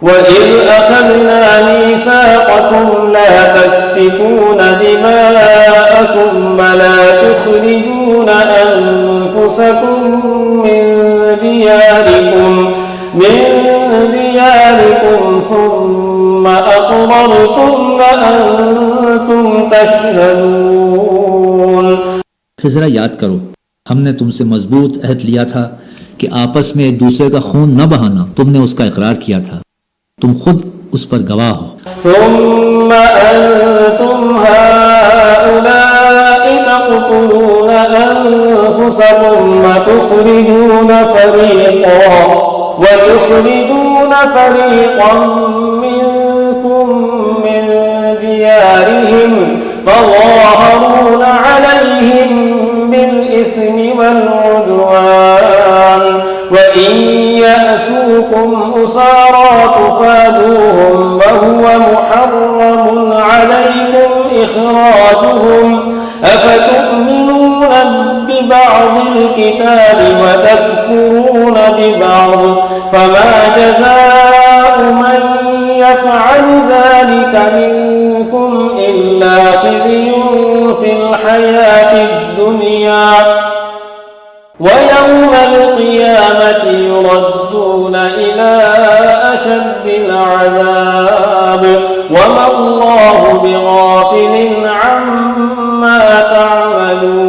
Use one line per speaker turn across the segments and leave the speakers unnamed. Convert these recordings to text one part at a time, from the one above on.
وَإِذْ أَخَذْنَا مِيثَاقَكُمْ لَا تَسْفِكُونَ دِمَاءَكُمْ وَلَا تُخْرِجُونَ أَنفُسَكُمْ مِنْ دِيَارِكُمْ ثُمَّ أَقْرَرْتُمْ وَأَنْتُمْ تَشْهَدُونَ۔
پھر ذرا یاد کرو، ہم نے تم سے مضبوط عہد لیا تھا کہ آپس میں ایک دوسرے کا خون نہ بہانا، تم نے اس کا اقرار کیا تھا، تم خود اس پر گواہ ہو۔
ثم أنتم هؤلاء تقتلون أنفسكم وتخرجون فريقا منكم من ديارهم تظاهرون عليهم بالإثم والعدوان وإن يأتوكم أسارى تفادوهم وهو محرم عليكم إخراجهم أفتؤمنون ببعض الكتاب وتكفرون ببعض فما جزاء من يفعل ذلك منكم إلا خزي في الحياة الدنيا ويوم القيامة يردون إلى أشد العذاب وما الله بغافل عما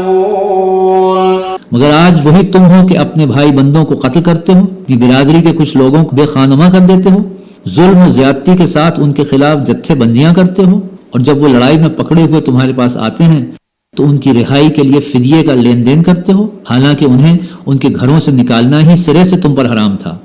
تعملون۔
مگر آج وہی تم ہو کہ اپنے بھائی بندوں کو قتل کرتے ہو، اپنی برادری کے کچھ لوگوں کو بے خانما کر دیتے ہو، ظلم و زیادتی کے ساتھ ان کے خلاف جتھے بندیاں کرتے ہو، اور جب وہ لڑائی میں پکڑے ہوئے تمہارے پاس آتے ہیں تو ان کی رہائی کے لیے فدیے کا لین دین کرتے ہو، حالانکہ انہیں ان کے گھروں سے نکالنا ہی سرے سے تم پر حرام تھا۔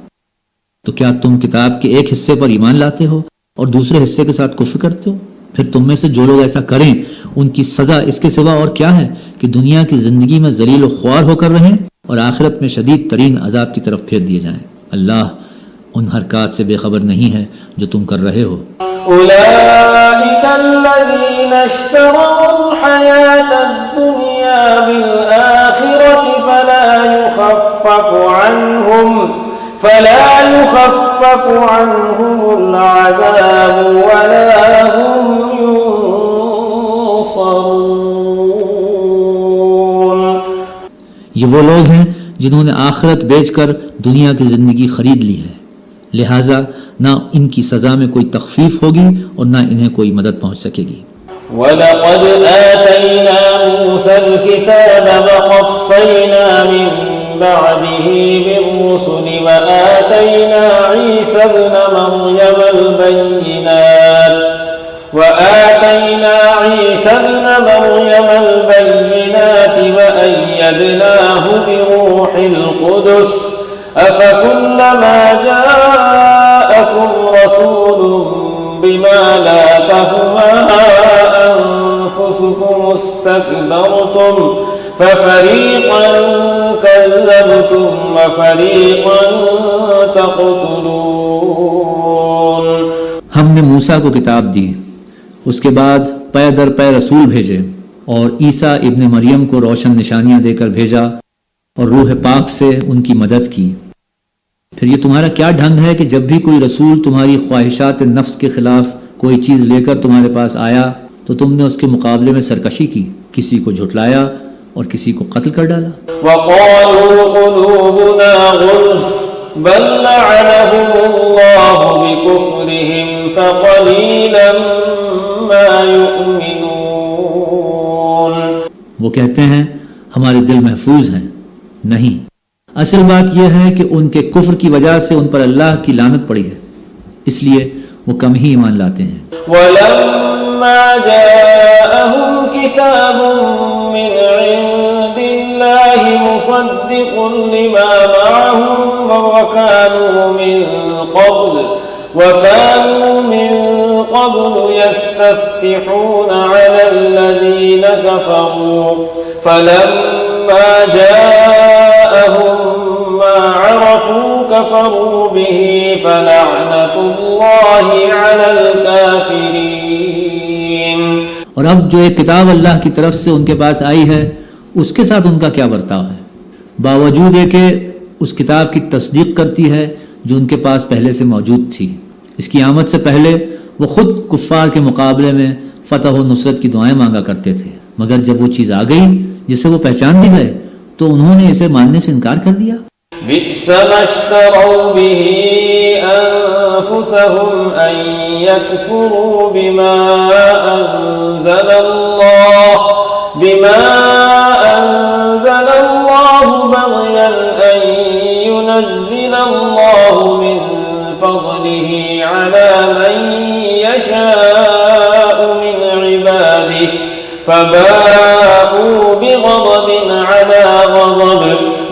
تو کیا تم کتاب کے ایک حصے پر ایمان لاتے ہو اور دوسرے حصے کے ساتھ کفر کرتے ہو؟ پھر تم میں سے جو لوگ ایسا کریں ان کی سزا اس کے سوا اور کیا ہے کہ دنیا کی زندگی میں ذلیل و خوار ہو کر رہیں اور آخرت میں شدید ترین عذاب کی طرف پھیر دیے جائیں۔ اللہ ان حرکات سے بے خبر نہیں ہے جو تم کر رہے ہو۔
أولئك الذين اشتروا الحياة الدنيا بالآخرة فلا يخفف عنهم العذاب ولا هم ينصرون۔
یہ وہ لوگ ہیں جنہوں نے آخرت بیچ کر دنیا کی زندگی خرید لی ہے، لہٰذا نہ ان کی سزا میں کوئی تخفیف ہوگی اور نہ انہیں کوئی مدد پہنچ سکے گی۔
وَلَقَدْ آتَيْنَا مُوسَى الْكِتَابَ وَقَفَّيْنَا مِن بَعْدِهِ بِالرُّسُلِ وَآتَيْنَا عِيسَى ابْنَ مَرْيَمَ الْبَيِّنَاتِ وَأَيَّدْنَاهُ بِرُوحِ الْقُدُسِ أَفَكُلَّمَا جَاءَكُمْ رَسُولٌ بِمَا لَا تَهْوَىٰ أَنفُسُكُمُ اسْتَكْبَرْتُمْ فَفَرِيقًا كَذَّبْتُمْ وَفَرِيقًا تَقْتُلُونَ۔
ہم نے موسیٰ کو کتاب دی، اس کے بعد پے در پے رسول بھیجے اور عیسیٰ ابن مریم کو روشن نشانیاں دے کر بھیجا اور روح پاک سے ان کی مدد کی۔ پھر یہ تمہارا کیا ڈھنگ ہے کہ جب بھی کوئی رسول تمہاری خواہشات نفس کے خلاف کوئی چیز لے کر تمہارے پاس آیا تو تم نے اس کے مقابلے میں سرکشی کی، کسی کو جھٹلایا اور کسی کو قتل کر ڈالا۔
وَقَالُوا قُلُوبُنَا غُلْفٌ بَل لَّعَنَهُمُ اللَّهُ بِكُفْرِهِمْ فَقَلِيلًا مَّا يُؤْمِنُونَ۔
وہ کہتے ہیں ہمارے دل محفوظ ہیں، نہیں، اصل بات یہ ہے کہ ان کے کفر کی وجہ سے ان پر اللہ کی لعنت پڑی ہے، اس لیے وہ کم ہی ایمان لاتے ہیں۔
وَلَمَّا جَاءَهُمْ كِتَابٌ مِّنْ عِندِ اللَّهِ مُصَدِّقٌ لِّمَا مَعَهُمْ وَكَانُوا مِن قَبْلُ يَسْتَفْتِحُونَ عَلَى الَّذِينَ كَفَرُوا فَلَمَّا جَاءَهُم مَّا عَرَفُوا كَفَرُوا بِهِ فَلَعْنَةُ اللَّهِ عَلَى الْكَافِرِينَ۔
اور اب جو ایک کتاب اللہ کی طرف سے ان کے پاس آئی ہے اس کے ساتھ ان کا کیا برتاؤ ہے؟ باوجود ہے کہ اس کتاب کی تصدیق کرتی ہے جو ان کے پاس پہلے سے موجود تھی۔ اس کی آمد سے پہلے وہ خود کفار کے مقابلے میں فتح و نصرت کی دعائیں مانگا کرتے تھے، مگر جب وہ چیز آ گئی جسے وہ پہچان بھی گئے تو انہوں نے اسے ماننے سے انکار کر دیا۔
بئس ما اشتروا به أنفسهم أن يكفروا بما أنزل الله بغيا أن ينزل الله من فضله على من يشاء من عباده فباءوا بغضب على غضب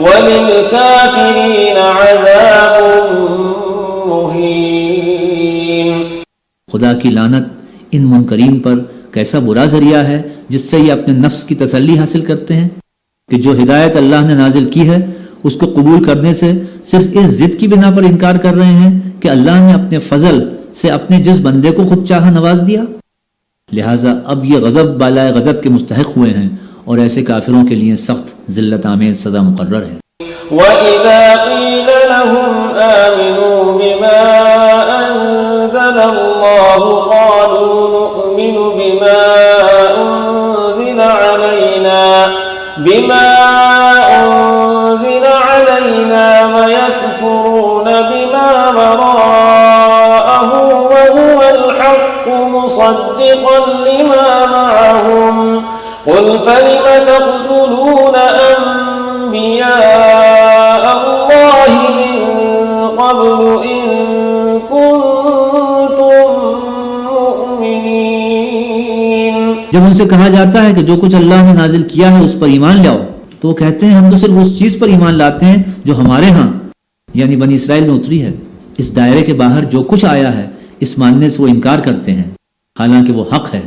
وللكافرين عذاب مهين۔
خدا کی لعنت ان منکرین پر کیسا برا ذریعہ ہے جس سے یہ اپنے نفس کی تسلی حاصل کرتے ہیں کہ جو ہدایت اللہ نے نازل کی ہے اس کو قبول کرنے سے صرف اس ضد کی بنا پر انکار کر رہے ہیں کہ اللہ نے اپنے فضل سے اپنے جس بندے کو خود چاہا نواز دیا، لہٰذا اب یہ غضب بالائے غضب کے مستحق ہوئے ہیں اور ایسے کافروں کے لیے سخت ذلت آمیز سزا مقرر ہے۔
وَإِذَا قِيلَ لَهُمْ آمِنُوا بِمَا أَنزَلَ اللَّهُ قَالُوا نُؤْمِنُ بِمَا أُنزِلَ عَلَيْنَا وَيَكْفُرُونَ بِمَا وَرَاءَهُ وَهُوَ الْحَقُّ مُصَدِّقًا لِمَا مَعَهُمْ قُلْ فَلِمَ تَقْتُلُونَ أَنبِيَاءَ اللَّهِ مِن قَبْلُ إِن كُنتُم مُّؤْمِنِينَ۔
جب ان سے کہا جاتا ہے کہ جو کچھ اللہ نے نازل کیا ہے اس پر ایمان لاؤ، تو وہ کہتے ہیں ہم تو صرف اس چیز پر ایمان لاتے ہیں جو ہمارے ہاں یعنی بنی اسرائیل میں اتری ہے۔ اس دائرے کے باہر جو کچھ آیا ہے اس ماننے سے وہ انکار کرتے ہیں، حالانکہ وہ حق ہے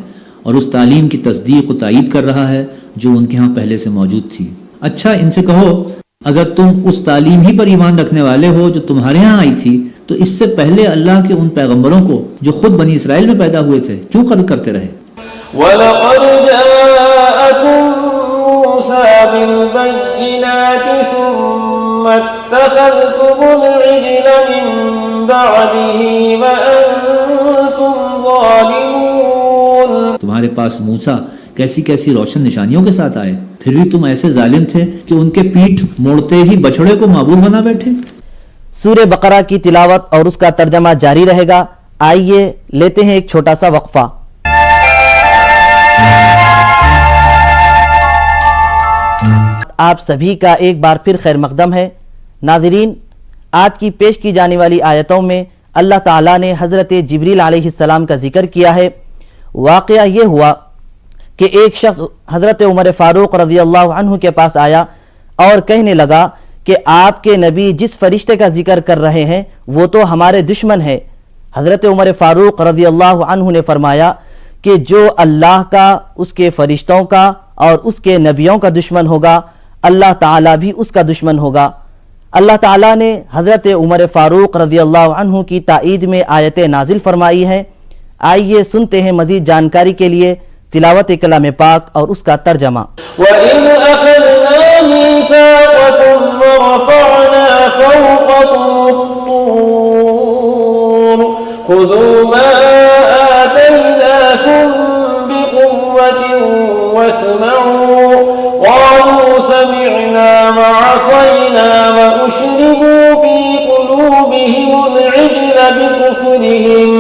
اور اس تعلیم کی تصدیق و تائید کر رہا ہے جو ان کے ہاں پہلے سے موجود تھی۔ اچھا ان سے کہو اگر تم اس تعلیم ہی پر ایمان رکھنے والے ہو جو تمہارے ہاں آئی تھی تو اس سے پہلے اللہ کے ان پیغمبروں کو جو خود بنی اسرائیل میں پیدا ہوئے تھے کیوں قتل کرتے رہے؟
وَلَقَدْ جَاءَكُم مُوسَىٰ بِالْبَيِّنَاتِ ثُمَّ اتَّخَذْتُمُ الْعِجْلَ مِن بَعْدِهِ وَأَنتُمْ ظَالِمُونَ۔
تمہارے پاس موسیٰ کیسی کیسی روشن نشانیوں کے ساتھ آئے، پھر بھی تم ایسے ظالم تھے کہ ان کے پیٹھ موڑتے ہی بچڑے کو معبود بنا بیٹھے۔
سورہ بقرہ کی تلاوت اور اس کا ترجمہ جاری رہے گا۔ آئیے لیتے ہیں ایک چھوٹا سا وقفہ۔ آپ سبھی کا ایک بار پھر خیر مقدم ہے۔ ناظرین، آج کی پیش کی جانے والی آیتوں میں اللہ تعالیٰ نے حضرت جبریل علیہ السلام کا ذکر کیا ہے۔ واقعہ یہ ہوا کہ ایک شخص حضرت عمر فاروق رضی اللہ عنہ کے پاس آیا اور کہنے لگا کہ آپ کے نبی جس فرشتے کا ذکر کر رہے ہیں وہ تو ہمارے دشمن ہے۔ حضرت عمر فاروق رضی اللہ عنہ نے فرمایا کہ جو اللہ کا، اس کے فرشتوں کا اور اس کے نبیوں کا دشمن ہوگا، اللہ تعالیٰ بھی اس کا دشمن ہوگا۔ اللہ تعالیٰ نے حضرت عمر فاروق رضی اللہ عنہ کی تائید میں آیتیں نازل فرمائی ہیں۔ آئیے سنتے ہیں مزید جانکاری کے لیے تلاوت کلام پاک اور اس کا ترجمہ۔
وَإِذْ أَخَذْنَا مِيثَاقَكُمْ وَرَفَعْنَا فَوْقَكُمُ الطُّورَ خُذُوا مَا آتَيْنَاكُمْ بِقُوَّةٍ وَاسْمَعُوا قَالُوا سَمِعْنَا وَعَصَيْنَا وَأُشْرِبُوا فِي قُلُوبِهِمُ الْعِجْلَ بِكُفْرِهِمْ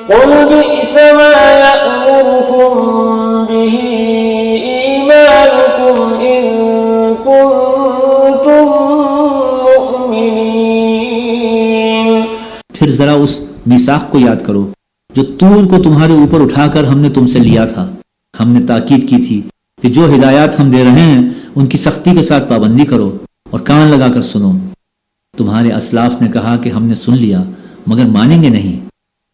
قُلْ بِئْسَ مَا يَأْمُرُكُمْ بِهِ إِيمَانُكُمْ إِن كُنتُم مُؤْمِنِينَ۔
پھر ذرا اس میثاق کو یاد کرو جو طور کو تمہارے اوپر اٹھا کر ہم نے تم سے لیا تھا۔ ہم نے تاکید کی تھی کہ جو ہدایات ہم دے رہے ہیں ان کی سختی کے ساتھ پابندی کرو اور کان لگا کر سنو۔ تمہارے اسلاف نے کہا کہ ہم نے سن لیا مگر مانیں گے نہیں،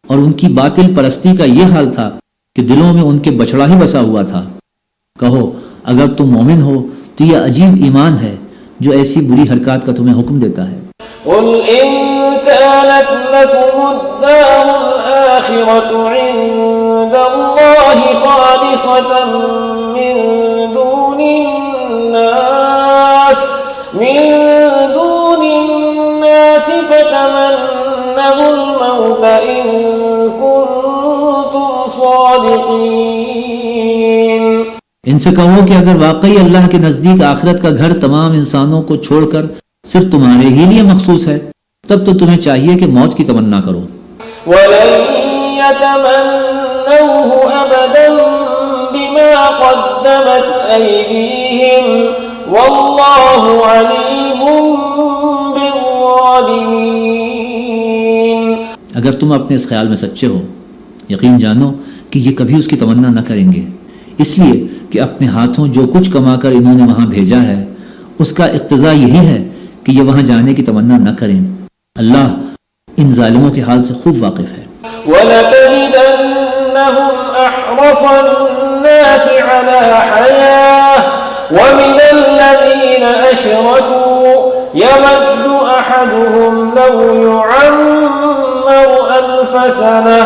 اور ان کی باطل پرستی کا یہ حال تھا کہ دلوں میں ان کے بچڑا ہی بسا ہوا تھا۔ کہو اگر تم مومن ہو تو یہ عجیب ایمان ہے جو ایسی بری حرکات کا تمہیں حکم دیتا ہے۔
قل إن كانت لكم الدار الآخرة عند الله خالصة من دون الناس فتمنوا الموت إن كنتم صادقين۔
ان سے کہو کہ اگر واقعی اللہ کے نزدیک آخرت کا گھر تمام انسانوں کو چھوڑ کر صرف تمہارے ہی لیے مخصوص ہے تب تو تمہیں چاہیے کہ موت کی تمنا کرو۔
وَلَن يَتَمَنَّوْهُ أَبَدًا بِمَا قَدَّمَتْ أَيْدِيهِمْ وَاللَّهُ عَلِيمٌ بِالظَّالِمِينَ۔
اگر تم اپنے اس خیال میں سچے ہو یقین جانو کہ یہ کبھی اس کی تمنا نہ کریں گے، اس لیے کہ اپنے ہاتھوں جو کچھ کما کر انہوں نے وہاں بھیجا ہے اس کا اقتضا یہی ہے کہ یہ وہاں جانے کی تمنا نہ کریں۔ اللہ ان ظالموں کے حال سے خوب واقف ہے۔
وَلَتَجِدَنَّهُمْ أَحْرَصَ النَّاسِ عَلَى حَيَاةٍ وَمِنَ الَّذِينَ أَشْرَكُوا يَوَدُّ أَحَدُهُمْ لَوْ يُعَمَّرُ أَلْفَ سَنَةٍ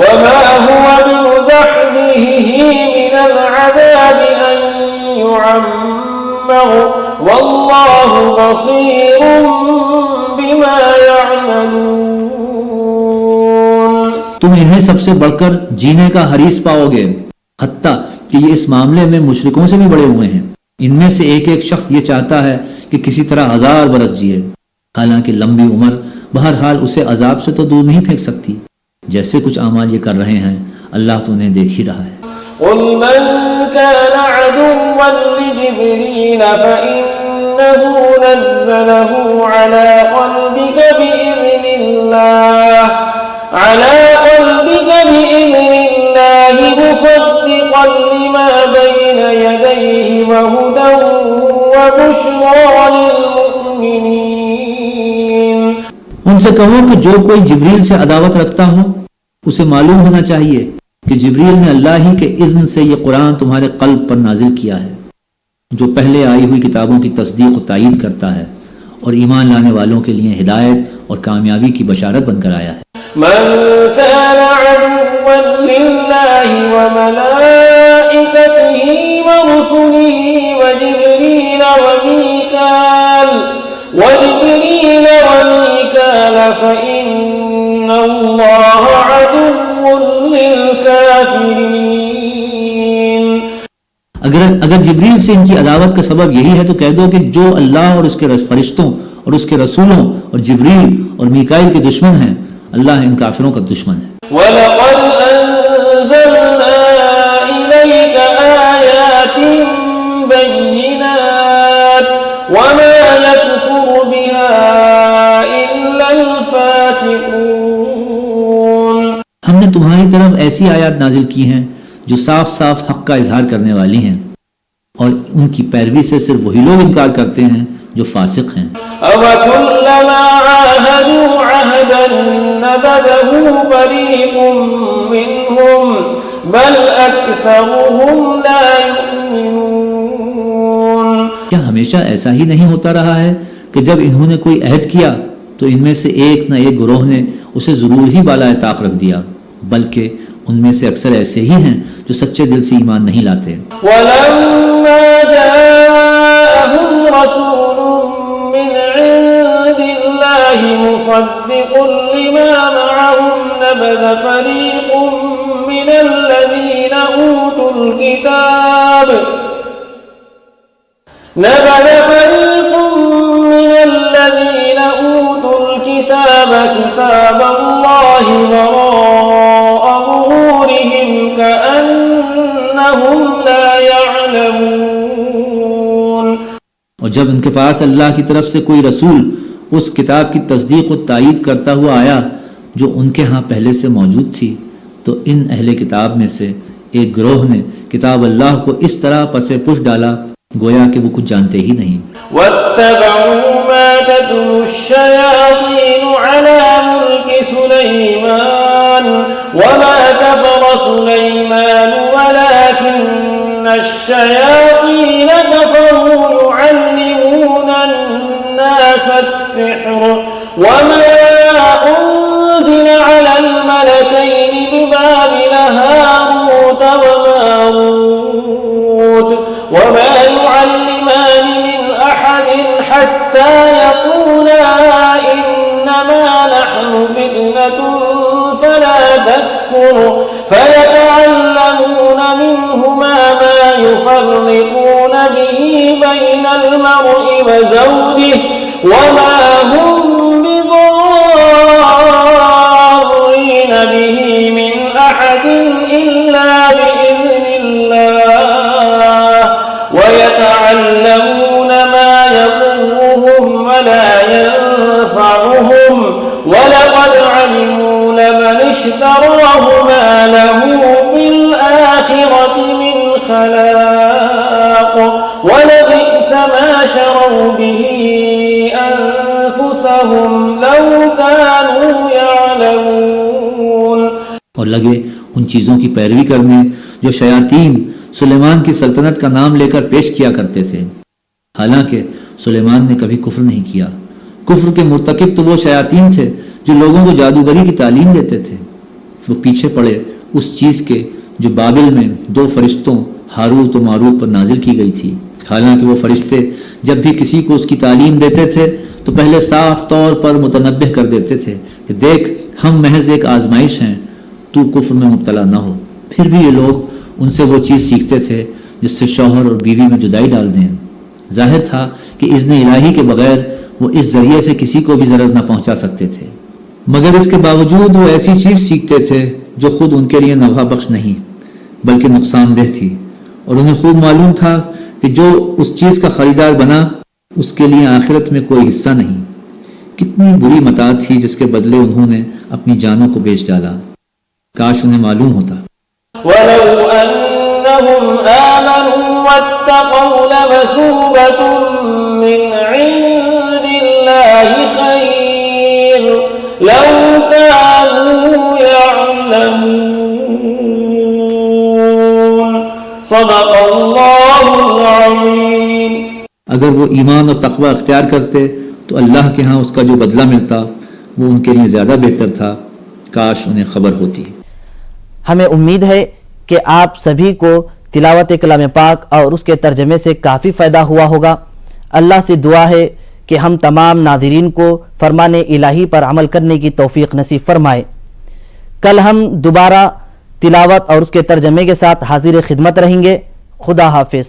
وَمَا هُوَ بِمُزَحْزِحِهِ مِنَ الْعَذَابِ أَن يُعَمَّرَ وَاللَّهُ بَصِيرٌ بِمَا يَعْمَلُونَ۔
تم انہیں سب سے بڑھ کر جینے کا حریص پاؤ گے، حتیٰ کہ یہ اس معاملے میں مشرکوں سے بھی بڑے ہوئے ہیں۔ ان میں سے ایک ایک شخص یہ چاہتا ہے کہ کسی طرح 1000 برس جیے، حالانکہ لمبی عمر بہرحال اسے عذاب سے تو دور نہیں پھینک سکتی۔ جیسے کچھ اعمال یہ کر رہے ہیں اللہ تو انہیں دیکھ ہی رہا ہے۔
قل من كان عدوا لجبريل فإنه نزله على قلبك بإذن الله مصدقا لما وهدى وبشرى للمؤمنين.
ان سے کہو کہ جو کوئی جبریل سے عداوت رکھتا ہو اسے معلوم ہونا چاہیے کہ جبریل نے اللہ ہی کے اذن سے یہ قرآن تمہارے قلب پر نازل کیا ہے، جو پہلے آئی ہوئی کتابوں کی تصدیق و تائید کرتا ہے اور ایمان لانے والوں کے لیے ہدایت اور کامیابی کی بشارت بن کر آیا ہے.
من كان عدوا لله وملائكته ورسله وجبريل وميكال فإن الله عدو للكافرين.
اگر جبریل سے ان کی عداوت کا سبب یہی ہے تو کہہ دو کہ جو اللہ اور اس کے فرشتوں اور اس کے رسولوں اور جبریل اور میکائیل کے دشمن ہیں، اللہ ان کافروں کا دشمن ہے.
وَلَقَدْ أَنزَلْنَا إِلَيْكَ آيَاتٍ بَيِّنَاتٍ وَمَا يَكْفُرُ بِهَا إِلَّا الْفَاسِقُونَ.
ہم نے تمہاری طرف ایسی آیات نازل کی ہیں جو صاف صاف حق کا اظہار کرنے والی ہیں، اور ان کی پیروی سے صرف وہی لوگ انکار کرتے ہیں جو فاسق ہیں.
أَوَكُلَّمَا عَاهَدُوا عَهْدًا نَبَذَهُ فَرِيقٌ مِّنْهُمْ بَلْ أَكْثَرُهُمْ لَا يُؤْمِنُونَ.
کیا ہمیشہ ایسا ہی نہیں ہوتا رہا ہے کہ جب انہوں نے کوئی عہد کیا تو ان میں سے ایک نہ ایک گروہ نے اسے ضرور ہی بالائے طاق رکھ دیا، بلکہ ان میں سے اکثر ایسے ہی ہیں جو سچے دل سے ایمان نہیں لاتے.
وَلَمَّا جَاءَهُمْ رَسُولٌ مِّنْ عِندِ اللَّهِ مُصَدِّقٌ لِّمَا مَعَهُمْ نَبَذَ فَرِيقٌ مِّنَ الَّذِينَ أُوتُوا الْكِتَابَ كِتَابَ اللَّهِ وَرَاءَ ظُهُورِهِمْ كَأَنَّهُمْ لَا يَعْلَمُونَ.
اور جب ان کے پاس اللہ کی طرف سے کوئی رسول اس کتاب کی تصدیق و تائید کرتا ہوا آیا جو ان کے ہاں پہلے سے موجود تھی، تو ان اہل کتاب میں سے ایک گروہ نے کتاب اللہ کو اس طرح پسے پش ڈالا گویا کہ وہ کچھ جانتے ہی نہیں.
وَاتَّبَعُوا مَا تَتْلُو الشَّيَاطِينُ عَلَى مُلْكِ سُلَيْمَانَ وَمَا كَفَرَ سُلَيْمَانُ وَلَكِنَّ الشَّيَاطِينَ كَفَرُوا يُعَلِّمُونَ النَّاسَ السِّحْرَ وَمَا أُنزِلَ عَلَى الْمَلَكَيْنِ بِبَابِلَ هَارُوتَ وَمَارُوتَ وَمَا يُعَلِّمَانِ مِنْ أَحَدٍ حَتَّى يَقُولَا إِنَّمَا نَحْنُ فِتْنَةٌ فَلَا تَكْفُرْ فَيَتَعَلَّمُونَ مِنْهُمَا مَا يُفَرِّقُونَ بِهِ بَيْنَ الْمَرْءِ وَزَوْجِهِ وَمَا هُمْ بِضَارِّينَ بِهِ مِنْ أَحَدٍ إِلَّا بِإِذْنِ اللَّهِ وَيَتَعَلَّمُونَ مَا يَضُرُّهُمْ وَلَا يَنفَعُهُمْ وَلَقَدْ عَلِمُوا لَمَنِ اشْتَرَاهُ مَا لَهُ فِي الْآخِرَةِ مِنْ خَلَاقٍ وَلَبِئْسَ مَا شَرَوْا بِهِ أَنفُسَهُمْ لَوْ كَانُوا يَعْلَمُونَ.
اور لگے ان چیزوں کی پیروی کرنے جو شیاطین سلیمان کی سلطنت کا نام لے کر پیش کیا کرتے تھے، حالانکہ سلیمان نے کبھی کفر نہیں کیا. کفر کے مرتکب تو وہ شیاطین تھے جو لوگوں کو جادوگری کی تعلیم دیتے تھے. وہ پیچھے پڑے اس چیز کے جو بابل میں دو فرشتوں ہاروت و ماروت پر نازل کی گئی تھی، حالانکہ وہ فرشتے جب بھی کسی کو اس کی تعلیم دیتے تھے تو پہلے صاف طور پر متنبہ کر دیتے تھے کہ دیکھ ہم محض ایک آزمائش ہیں، تو کفر میں مبتلا نہ ہو. پھر بھی یہ لوگ ان سے وہ چیز سیکھتے تھے جس سے شوہر اور بیوی میں جدائی ڈال دیں. ظاہر تھا کہ اذن الہی کے بغیر وہ اس ذریعے سے کسی کو بھی ضرر نہ پہنچا سکتے تھے، مگر اس کے باوجود وہ ایسی چیز سیکھتے تھے جو خود ان کے لیے نفع بخش نہیں بلکہ نقصان دہ تھی، اور انہیں خوب معلوم تھا کہ جو اس چیز کا خریدار بنا اس کے لیے آخرت میں کوئی حصہ نہیں. کتنی بری متاع تھی جس کے بدلے انہوں نے اپنی جانوں کو بیچ ڈالا. کاش انہیں معلوم ہوتا.
وَلَوْ أَنَّ أنهم آمنوا واتقوا لمثوبة من عند الله خير لو كانوا يعلمون صدق الله العظيم.
اگر وہ ایمان اور تقوی اختیار کرتے تو اللہ کے ہاں اس کا جو بدلہ ملتا وہ ان کے لیے زیادہ بہتر تھا، کاش انہیں خبر ہوتی.
ہمیں امید ہے کہ آپ سبھی کو تلاوت کلام پاک اور اس کے ترجمے سے کافی فائدہ ہوا ہوگا. اللہ سے دعا ہے کہ ہم تمام ناظرین کو فرمان الہی پر عمل کرنے کی توفیق نصیب فرمائے. کل ہم دوبارہ تلاوت اور اس کے ترجمے کے ساتھ حاضر خدمت رہیں گے. خدا حافظ.